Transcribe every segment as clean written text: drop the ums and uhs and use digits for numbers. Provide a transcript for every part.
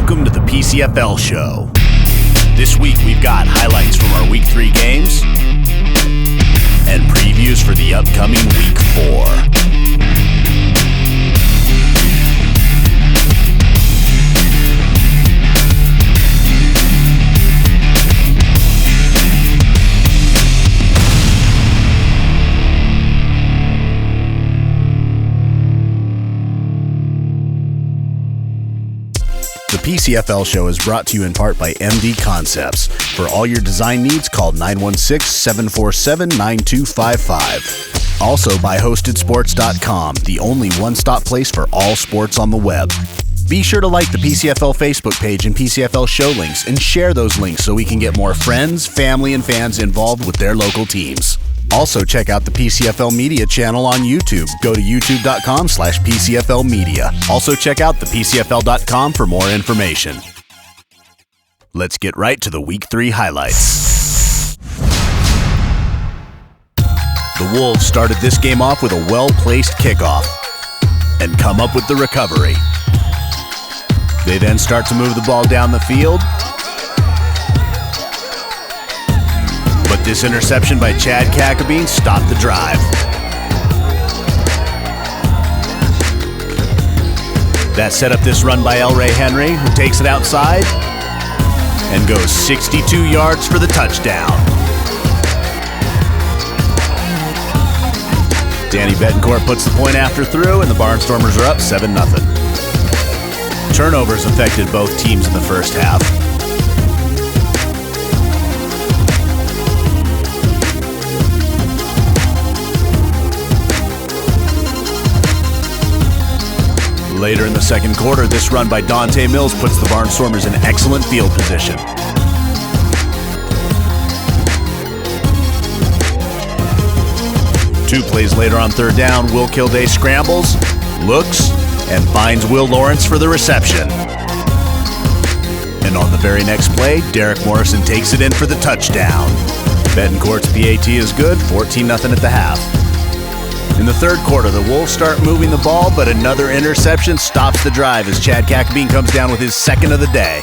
Welcome to the PCFL show. This week we've got highlights from our Week 3 games and previews for the upcoming Week 4. The PCFL show is brought to you in part by MD Concepts. For all your design needs, call 916-747-9255. Also by HostedSports.com, the only one-stop place for all sports on the web. Be sure to like the PCFL Facebook page and PCFL show links and share those links so we can get more friends, family, and fans involved with their local teams. Also, check out the PCFL Media channel on YouTube. Go to youtube.com/PCFL Media. Also, check out thepcfl.com for more information. Let's get right to the Week 3 highlights. The Wolves started this game off with a well-placed kickoff and come up with the recovery. They then start to move the ball down the field. But this interception by Chad Kakabine stopped the drive. That set up this run by El Ray Henry, who takes it outside and goes 62 yards for the touchdown. Danny Betancourt puts the point after through, and the Barnstormers are up 7-0. Turnovers affected both teams in the first half. Later in the second quarter, this run by Dante Mills puts the Barnstormers in excellent field position. Two plays later on third down, Will Kilday scrambles, looks, and finds Will Lawrence for the reception. And on the very next play, Derek Morrison takes it in for the touchdown. Betancourt's PAT is good, 14-0 at the half. In the third quarter, the Wolves start moving the ball, but another interception stops the drive as Chad Kakabine comes down with his second of the day.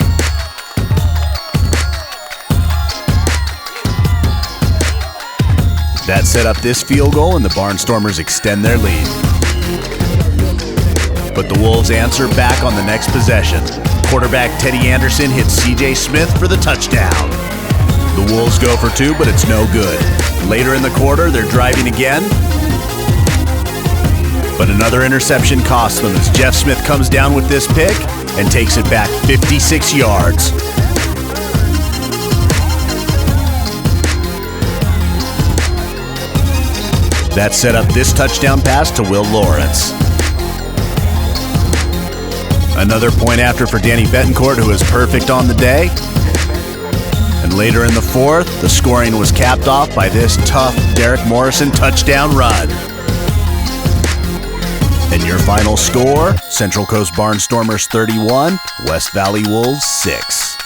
That set up this field goal, and the Barnstormers extend their lead. But the Wolves answer back on the next possession. Quarterback Teddy Anderson hits C.J. Smith for the touchdown. The Wolves go for two, but it's no good. Later in the quarter, they're driving again, but another interception costs them as Jeff Smith comes down with this pick and takes it back 56 yards. That set up this touchdown pass to Will Lawrence. Another point after for Danny Betancourt, who is perfect on the day. And later in the fourth, the scoring was capped off by this tough Derek Morrison touchdown run. And your final score, Central Coast Barnstormers 31, West Valley Wolves 6.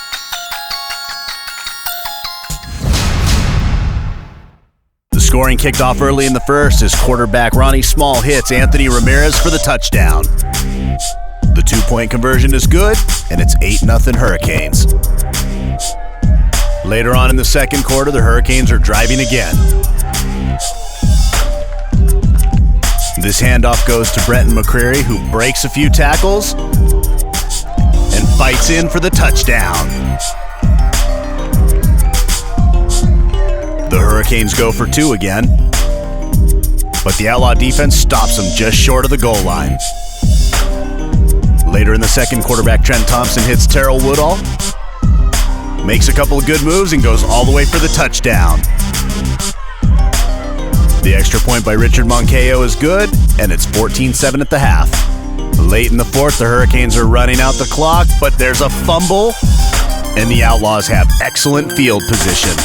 The scoring kicked off early in the first as quarterback Ronnie Small hits Anthony Ramirez for the touchdown. The two-point conversion is good, and it's 8-0 Hurricanes. Later on in the second quarter, the Hurricanes are driving again. This handoff goes to Brenton McCreary, who breaks a few tackles and fights in for the touchdown. The Hurricanes go for two again, but the Outlaw defense stops them just short of the goal line. Later in the second, quarterback Trent Thompson hits Terrell Woodall, makes a couple of good moves, and goes all the way for the touchdown. The extra point by Richard Moncayo is good, and it's 14-7 at the half. Late in the fourth, the Hurricanes are running out the clock, but there's a fumble, and the Outlaws have excellent field position.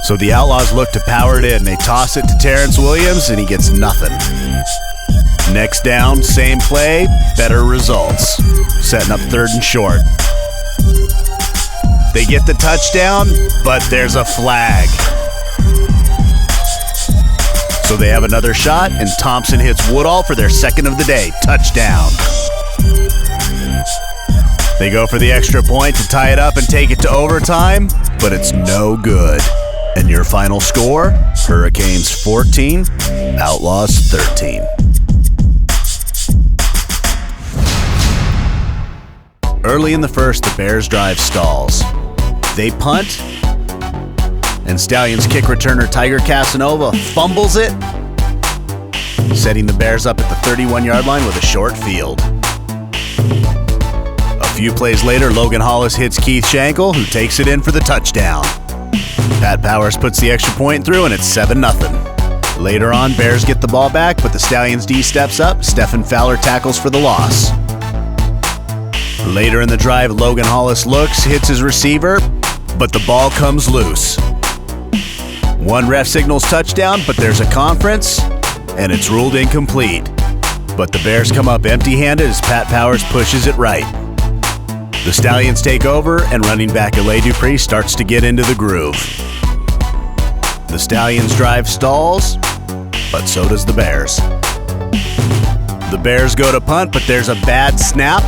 So the Outlaws look to power it in. They toss it to Terrence Williams, and he gets nothing. Next down, same play, better results. Setting up third and short. They get the touchdown, but there's a flag. So they have another shot, and Thompson hits Woodall for their second of the day. Touchdown. They go for the extra point to tie it up and take it to overtime, but it's no good. And your final score, Hurricanes 14, Outlaws 13. Early in the first, the Bears drive stalls. They punt, and Stallions kick returner Tiger Casanova fumbles it, setting the Bears up at the 31-yard line with a short field. A few plays later, Logan Hollis hits Keith Schenkel, who takes it in for the touchdown. Pat Powers puts the extra point through, and it's 7-0. Later on, Bears get the ball back, but the Stallions D steps up. Stephen Fowler tackles for the loss. Later in the drive, Logan Hollis looks, hits his receiver, but the ball comes loose. One ref signals touchdown, but there's a conference, and it's ruled incomplete. But the Bears come up empty-handed as Pat Powers pushes it right. The Stallions take over, and running back Alay Dupree starts to get into the groove. The Stallions drive stalls, but so does the Bears. The Bears go to punt, but there's a bad snap,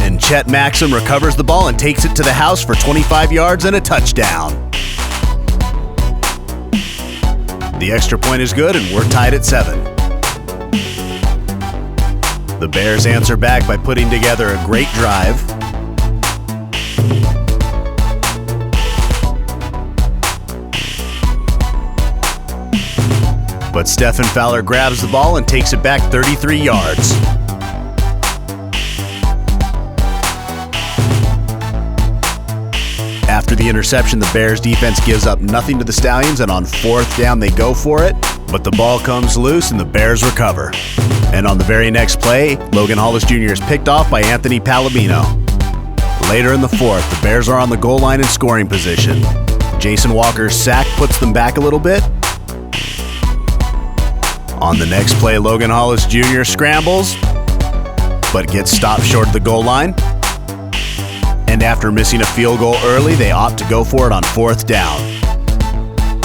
and Chet Maxim recovers the ball and takes it to the house for 25 yards and a touchdown. The extra point is good, and we're tied at 7. The Bears answer back by putting together a great drive. But Stephen Fowler grabs the ball and takes it back 33 yards. After the interception, the Bears defense gives up nothing to the Stallions, and on 4th down they go for it, but the ball comes loose and the Bears recover. And on the very next play, Logan Hollis Jr. is picked off by Anthony Palomino. Later in the 4th, the Bears are on the goal line in scoring position. Jason Walker's sack puts them back a little bit. On the next play, Logan Hollis Jr. scrambles, but gets stopped short of the goal line. And after missing a field goal early, they opt to go for it on 4th down.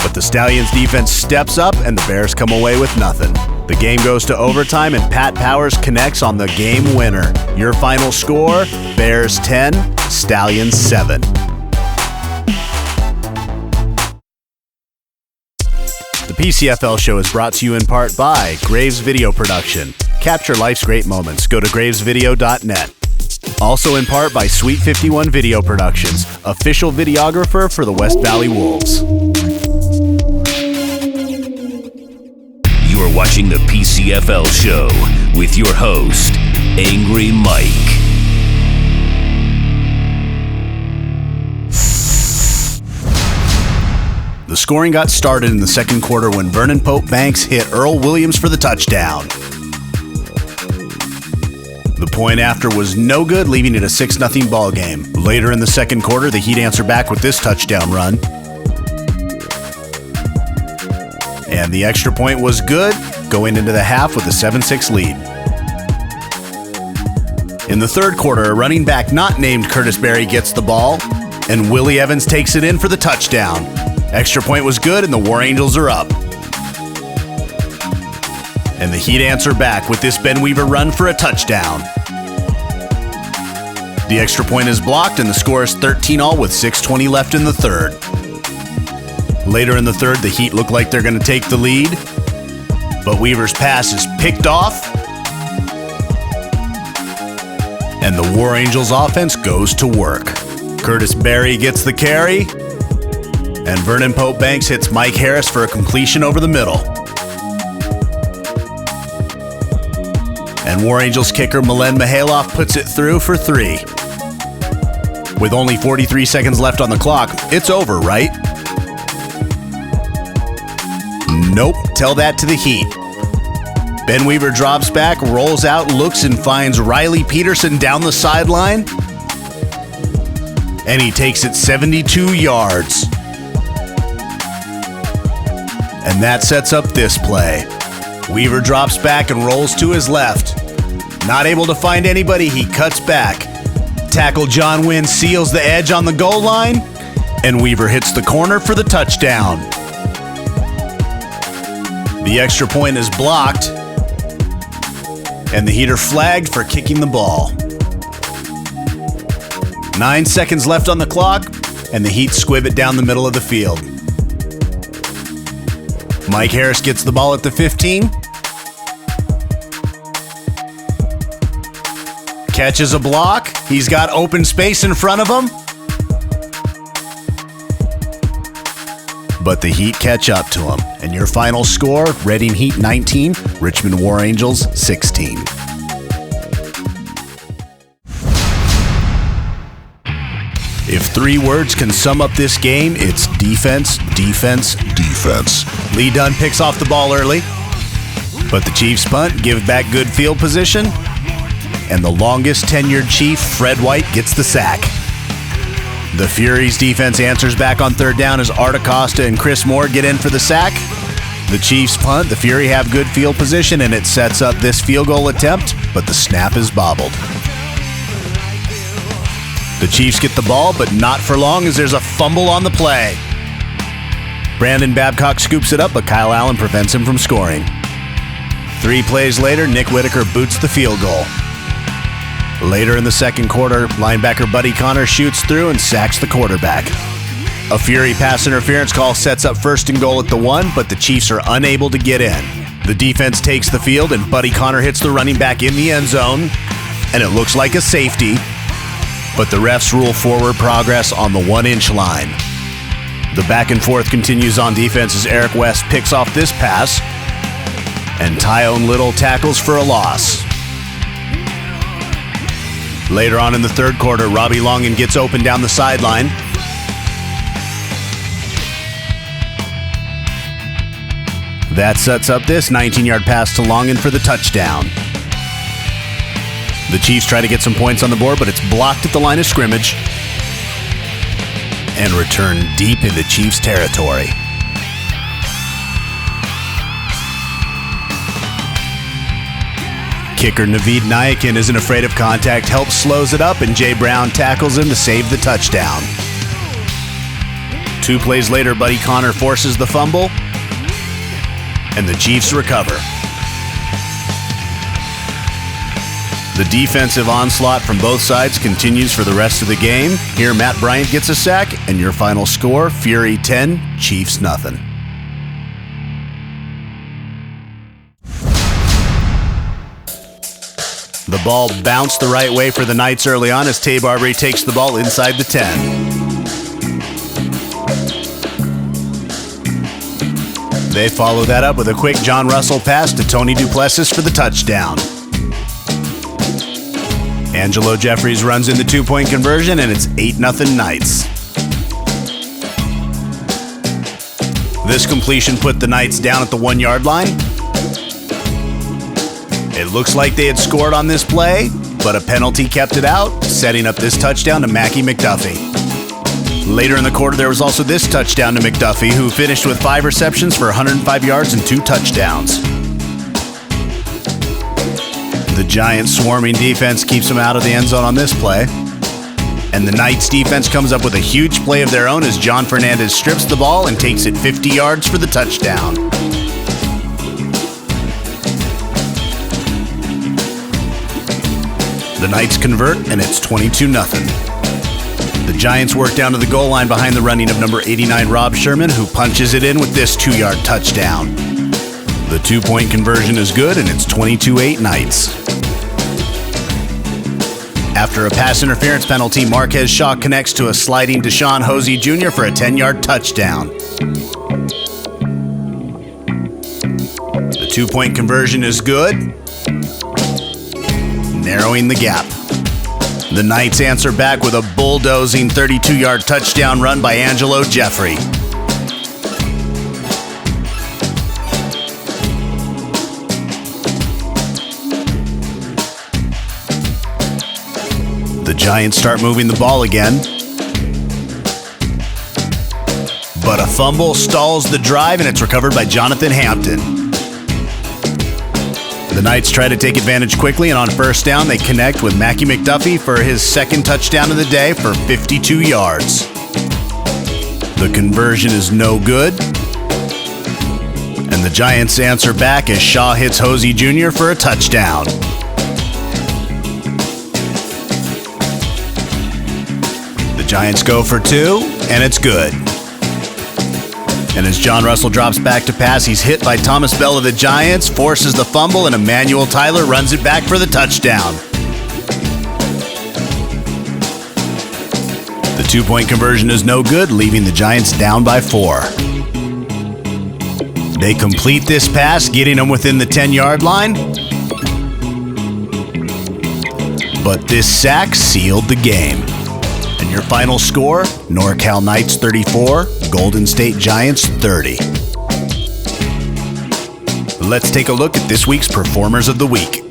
But the Stallions defense steps up and the Bears come away with nothing. The game goes to overtime and Pat Powers connects on the game winner. Your final score, Bears 10, Stallions 7. The PCFL show is brought to you in part by Graves Video Production. Capture life's great moments. Go to gravesvideo.net. Also in part by Sweet 51 Video Productions, official videographer for the West Valley Wolves. You are watching the PCFL show with your host, Angry Mike. The scoring got started in the second quarter when Vernon Pope Banks hit Earl Williams for the touchdown. The point after was no good, leaving it a 6-0 ball game. Later in the second quarter, the Heat answer back with this touchdown run. And the extra point was good, going into the half with a 7-6 lead. In the third quarter, a running back not named Curtis Berry gets the ball, and Willie Evans takes it in for the touchdown. Extra point was good, and the War Angels are up. And the Heat answer back with this Ben Weaver run for a touchdown. The extra point is blocked, and the score is 13-all with 6:20 left in the third. Later in the third, the Heat look like they're going to take the lead, but Weaver's pass is picked off, and the War Angels offense goes to work. Curtis Berry gets the carry, and Vernon Pope Banks hits Mike Harris for a completion over the middle. And War Angels kicker Milen Mihailoff puts it through for 3. With only 43 seconds left on the clock, it's over, right? Nope, tell that to the Heat. Ben Weaver drops back, rolls out, looks and finds Riley Peterson down the sideline. And he takes it 72 yards. And that sets up this play. Weaver drops back and rolls to his left. Not able to find anybody, he cuts back. Tackle John Wynn seals the edge on the goal line, and Weaver hits the corner for the touchdown. The extra point is blocked, and the Heat are flagged for kicking the ball. 9 seconds left on the clock, and the Heat squib it down the middle of the field. Mike Harris gets the ball at the 15. Catches a block. He's got open space in front of him. But the Heat catch up to him. And your final score, Reading Heat 19, Richmond War Angels 16. If 3 words can sum up this game, it's defense, defense, defense. Lee Dunn picks off the ball early, but the Chiefs punt, give back good field position, and the longest tenured Chief, Fred White, gets the sack. The Furies' defense answers back on 3rd down as Art Acosta and Chris Moore get in for the sack. The Chiefs punt, the Fury have good field position, and it sets up this field goal attempt, but the snap is bobbled. The Chiefs get the ball, but not for long as there's a fumble on the play. Brandon Babcock scoops it up, but Kyle Allen prevents him from scoring. 3 plays later, Nick Whitaker boots the field goal. Later in the second quarter, linebacker Buddy Connor shoots through and sacks the quarterback. A Fury pass interference call sets up 1st and goal at the 1, but the Chiefs are unable to get in. The defense takes the field, and Buddy Connor hits the running back in the end zone, and it looks like a safety. But the refs rule forward progress on the 1-inch line. The back and forth continues on defense as Eric West picks off this pass, and Tyone Little tackles for a loss. Later on in the 3rd quarter, Robbie Longan gets open down the sideline. That sets up this 19-yard pass to Longan for the touchdown. The Chiefs try to get some points on the board, but it's blocked at the line of scrimmage and returned deep into Chiefs territory. Kicker Naveed Nayakin isn't afraid of contact, helps slows it up, and Jay Brown tackles him to save the touchdown. 2 plays later, Buddy Connor forces the fumble, and the Chiefs recover. The defensive onslaught from both sides continues for the rest of the game. Here, Matt Bryant gets a sack, and your final score, Fury 10, Chiefs nothing. The ball bounced the right way for the Knights early on as Tay Barbary takes the ball inside the 10. They follow that up with a quick John Russell pass to Tony Duplessis for the touchdown. Angelo Jeffries runs in the 2-point conversion, and it's 8-0 Knights. This completion put the Knights down at the 1-yard line. It looks like they had scored on this play, but a penalty kept it out, setting up this touchdown to Mackie McDuffie. Later in the quarter, there was also this touchdown to McDuffie, who finished with 5 receptions for 105 yards and 2 touchdowns. The Giants' swarming defense keeps them out of the end zone on this play. And the Knights' defense comes up with a huge play of their own as John Fernandez strips the ball and takes it 50 yards for the touchdown. The Knights convert, and it's 22-0. The Giants work down to the goal line behind the running of number 89, Rob Sherman, who punches it in with this 2-yard touchdown. The 2-point conversion is good, and it's 22-8 Knights. After a pass interference penalty, Marquez Shaw connects to a sliding Deshaun Hosey Jr. for a 10-yard touchdown. The 2-point conversion is good, narrowing the gap. The Knights answer back with a bulldozing 32-yard touchdown run by Angelo Jeffrey. The Giants start moving the ball again, but a fumble stalls the drive, and it's recovered by Jonathan Hampton. The Knights try to take advantage quickly, and on 1st down, they connect with Mackie McDuffie for his 2nd touchdown of the day for 52 yards. The conversion is no good, and the Giants answer back as Shaw hits Hosey Jr. for a touchdown. Giants go for 2, and it's good. And as John Russell drops back to pass, he's hit by Thomas Bell of the Giants, forces the fumble, and Emmanuel Tyler runs it back for the touchdown. The 2-point conversion is no good, leaving the Giants down by 4. They complete this pass, getting them within the 10-yard line. But this sack sealed the game. And your final score, NorCal Knights 34, Golden State Giants 30. Let's take a look at this week's Performers of the Week.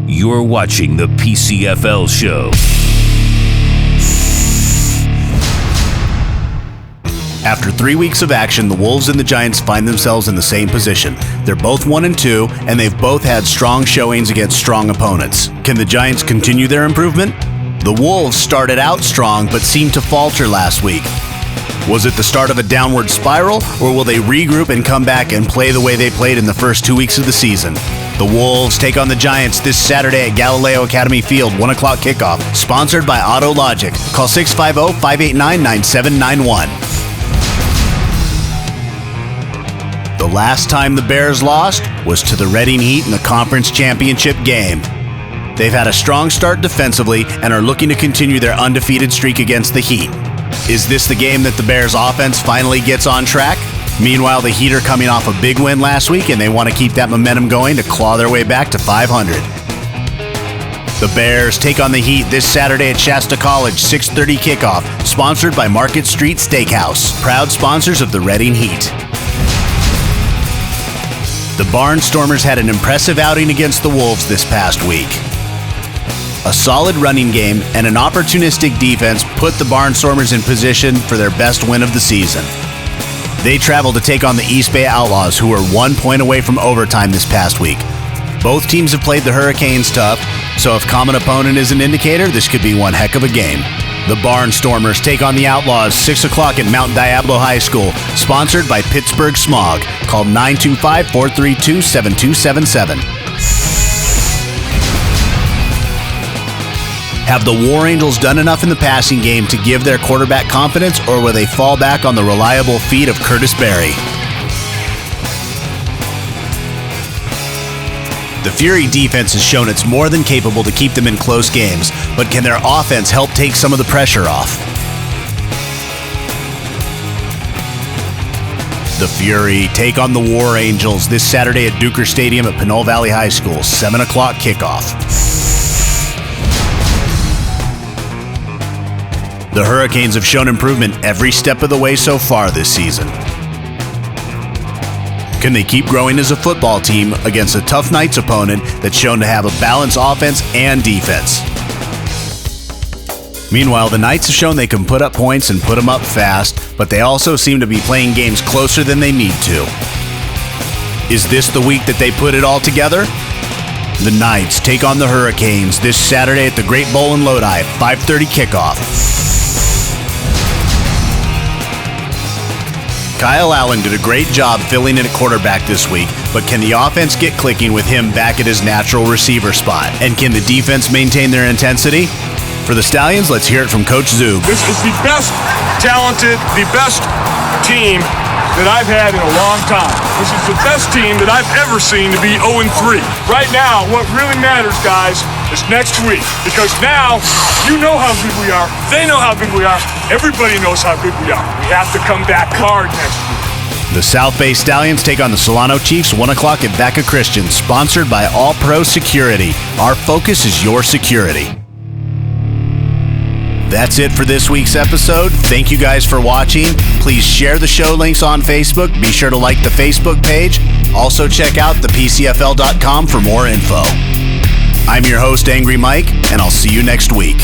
You're watching the PCFL show. After 3 weeks of action, the Wolves and the Giants find themselves in the same position. They're both 1-2, and they've both had strong showings against strong opponents. Can the Giants continue their improvement? The Wolves started out strong, but seemed to falter last week. Was it the start of a downward spiral, or will they regroup and come back and play the way they played in the first 2 weeks of the season? The Wolves take on the Giants this Saturday at Galileo Academy Field, 1 o'clock kickoff, sponsored by Auto Logic. Call 650-589-9791. The last time the Bears lost was to the Reading Heat in the conference championship game. They've had a strong start defensively and are looking to continue their undefeated streak against the Heat. Is this the game that the Bears offense finally gets on track? Meanwhile, the Heat are coming off a big win last week, and they want to keep that momentum going to claw their way back to 500. The Bears take on the Heat this Saturday at Shasta College, 6:30 kickoff, sponsored by Market Street Steakhouse, proud sponsors of the Reading Heat. The Barnstormers had an impressive outing against the Wolves this past week. A solid running game and an opportunistic defense put the Barnstormers in position for their best win of the season. They travel to take on the East Bay Outlaws, who were 1 point away from overtime this past week. Both teams have played the Hurricanes tough, so if common opponent is an indicator, this could be one heck of a game. The Barnstormers take on the Outlaws 6 o'clock at Mount Diablo High School, sponsored by Pittsburgh Smog. Call 925-432-7277. Have the War Angels done enough in the passing game to give their quarterback confidence, or will they fall back on the reliable feet of Curtis Berry? The Fury defense has shown it's more than capable to keep them in close games, but can their offense help take some of the pressure off? The Fury take on the War Angels this Saturday at Duker Stadium at Pinole Valley High School, 7 o'clock kickoff. The Hurricanes have shown improvement every step of the way so far this season. Can they keep growing as a football team against a tough Knights opponent that's shown to have a balanced offense and defense? Meanwhile, the Knights have shown they can put up points and put them up fast, but they also seem to be playing games closer than they need to. Is this the week that they put it all together? The Knights take on the Hurricanes this Saturday at the Great Bowl in Lodi, 5:30 kickoff. Kyle Allen did a great job filling in at quarterback this week, but can the offense get clicking with him back at his natural receiver spot? And can the defense maintain their intensity? For the Stallions, let's hear it from Coach Zug. This is the best talented, the best team that I've had in a long time. This is the best team that I've ever seen to be 0-3. Right now, what really matters, guys, is next week. Because now, you know how good we are. They know how good we are. Everybody knows how good we are. We have to come back hard next week. The South Bay Stallions take on the Solano Chiefs, 1 o'clock at Vaca Christian, sponsored by All Pro Security. Our focus is your security. That's it for this week's episode. Thank you guys for watching. Please share the show links on Facebook. Be sure to like the Facebook page. Also check out thepcfl.com for more info. I'm your host, Angry Mike, and I'll see you next week.